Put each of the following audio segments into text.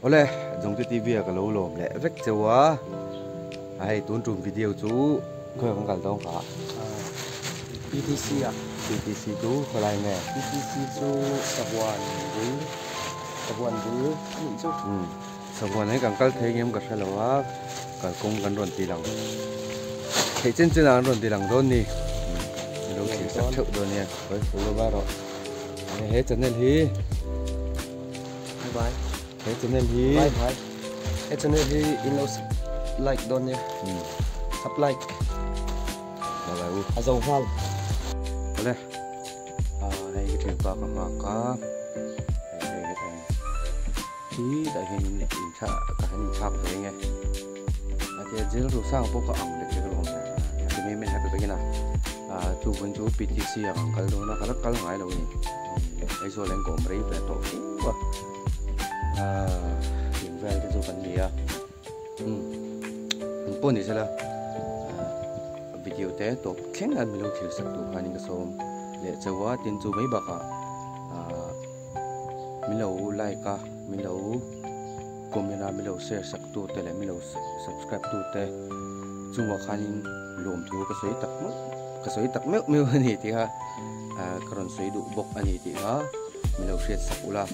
Ole, dùng cái tivi cái lỗ lồm lẹ vách châu á, hay tốn trùng video chú, khơi không cần tông cả. PTC à? PTC chú, khơi lại nè. PTC chú tập quần với những chú. Tập quần ấy càng cắt thấy em cả sai lỗ á, cả công càng đồn tì lằng. Thấy trên là đồn tì lằng đồn đi. Đâu chỉ sắc chậu đồn nè, với số lô ba rồi. Hết chân lên hí. Bye. Hết chân lên hí. Bye bye. Hết chân lên hí inlos like đồn nè. Sub like. Rồi u. Azong phal. Ole. Đây cái chuyện bạc có. Đây cái thằng. Thì tại hình cha cả hình chắp vậy nghe. Thì chỉ là sang bộ có ẩm để cái lòng này. Thì mình hay phải cái nào. Chú vẫn chú PTC à, cái đó nó khá là ngại đâu nhỉ. Ai số lên cổ mấy về tổ quá. Hiện về cái số phần gì à. Bốn thì sẽ là video thế tổ khen anh mình lâu thiếu sắc tụ hai những cái số để cho quá tiền chú mấy bạc à. Mình lâu like à, mình lâu comment à, mình lâu share sắc tụ thế là mình lâu subscribe tụ thế. Chú mà khăn lùm thu cái số tắc mất. Cái số tắc méo méo này thì ha, còn số đủ bọc anh thì ha, mình lâu share sắc ula,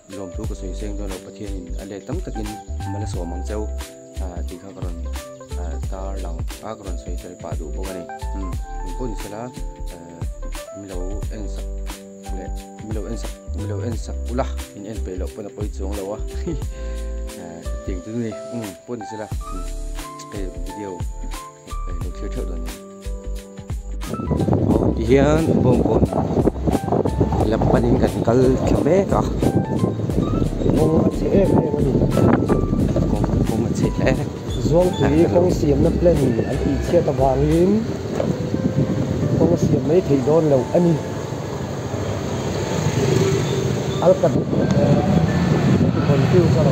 lùm thu cái số sen đó là bắt thiên, anh để tấm tắc in mà là số mang châu, thì ha còn ta lòng, còn số sẽ bắt đủ bọc này, mình cũng sẽ là mình lâu en sắc, mình lâu en sắc ula, mình en về lộc bên là bơi xuống lâu á, tiền thứ này, cũng sẽ là cái video được chia sẻ rồi. Diyan bongkon lapanin kan kal kame ka Kong sẽ kong matse Zong tui kong siam na plan an ti chia ta wangin kong siam mấy thầy đôn lâu anh alkan kon kêu sao đó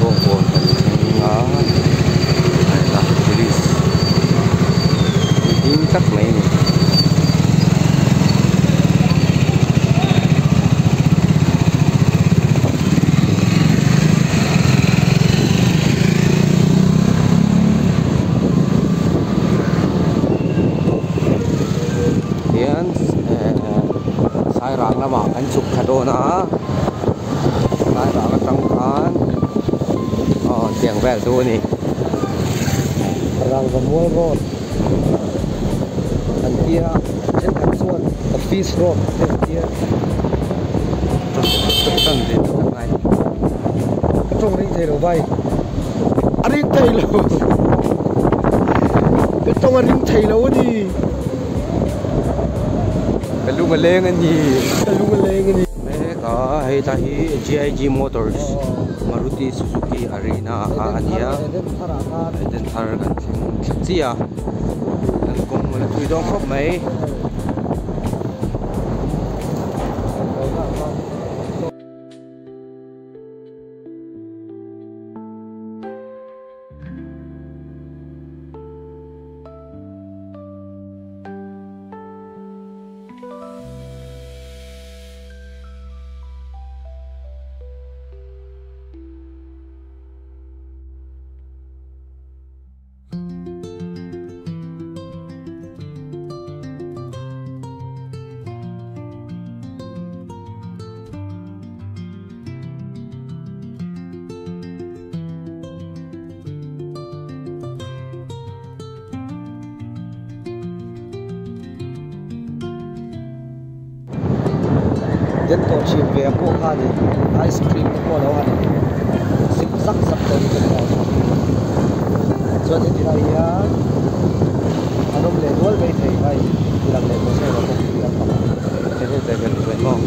bongkon kan nga la police ini tak main sai rang lama an chuk khadona sai rang tang khan tiang vel tu ni rang van mual road an kia chen kan chuan a fish road te kia tang din ngai cái trong ring thầy đâu bay ring thầy đâu cái trong ring thầy đâu đi cái lúc mà lên anh gì cái lúc mà lên cái gì mấy có hay ta hi GIG Motors Maruti Suzuki Arena ania den thar kan thing chi à anh cũng là thui dong khop mấy đến tổ chim về cô ha thì ice cream cô đâu ăn xịt sắc sắc tới cái nào cho nên thì này á anh ông lấy đuôi về thầy này thì làm để có xe nó không đi làm thế thế về ngon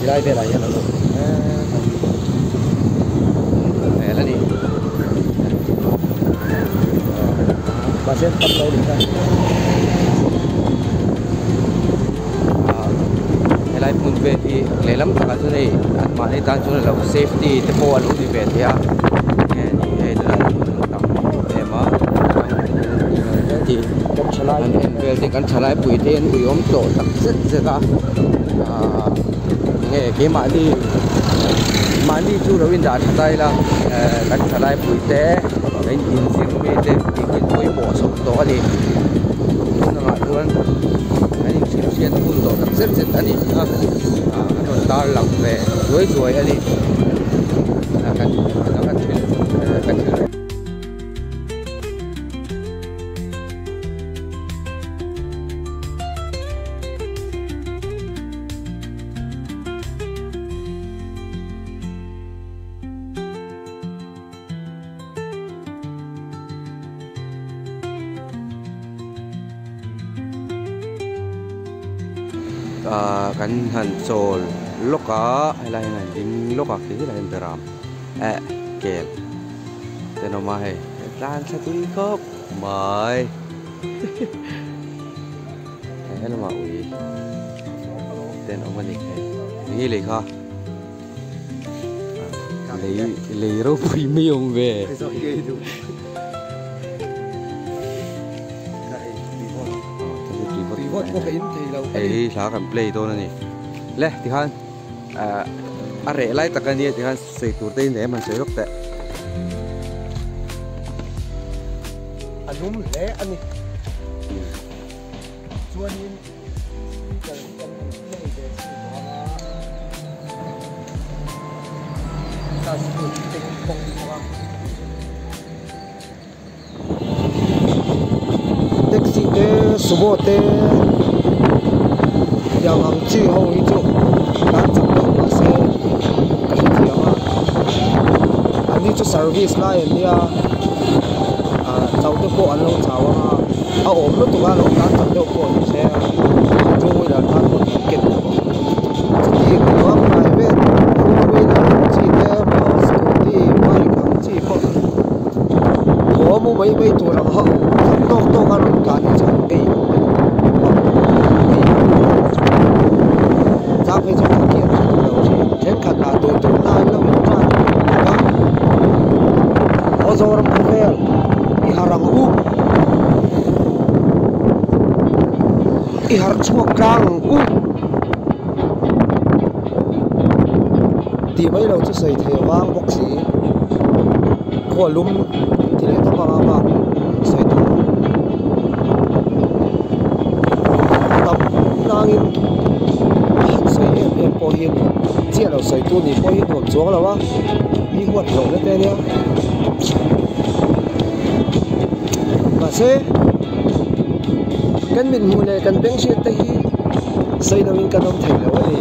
thì đây về này là nó thế là đi bà sẽ tâm đâu được đây lại phun về thì lấy lắm cả chỗ này ăn mà đi tan chỗ này là safety thì po luôn đi về thì à nghe thì hay là em á thì trong salai anh về thì kan thalai pui te an ui om to tak zet zeta nge ke ma ni chu ro in da thai la kan thalai pui te in sir me te pi ko koi bo so to ani na ma tuan ani sir sia ta mun to tak zet zet ani an dar lang ve roi ani kan kan han sol loka hay là ding loka ki la em beram kel te no mai lan sa tui khop mai hello ma ui te no mani ke ni le kha le ro premium về có phải thì lâu ấy sao cần play tôi này lẽ thì han rẻ lại tất cả thì han xây tủ tên để mình xây lúc tệ anh đúng lẽ anh đi chuan in cái này để ta sử dụng công taxi te sumo te yang ang chi ho hi chu kan chak lo ma se ka hi thiama ani chu service lai ania chau te po an lo chawa om lo tu ga lo kan chak lo po ni se chu wi la kan ko ket ko chi ko mai ve wi la chi te ma scooty mai kam chi ko ko mu mai mai tu ra ha to kan kan chak ei giá phải cho thực hiện đầu thì trên khả năng tôi tương lai lâu hiện ra có do làm không phải đi harang u đi har chuộc cang u thì mấy đầu cho xây thể vang bốc xí của lúm thì lấy thằng bà bà xây tụ tập đang in po hiền chia đầu sấy tu thì po hiền hồn xuống là quá đi quật rồi lên đây nhá mà xe cái mình mùa này cần bén xe tây xây đâu mình cần ông thành là cái gì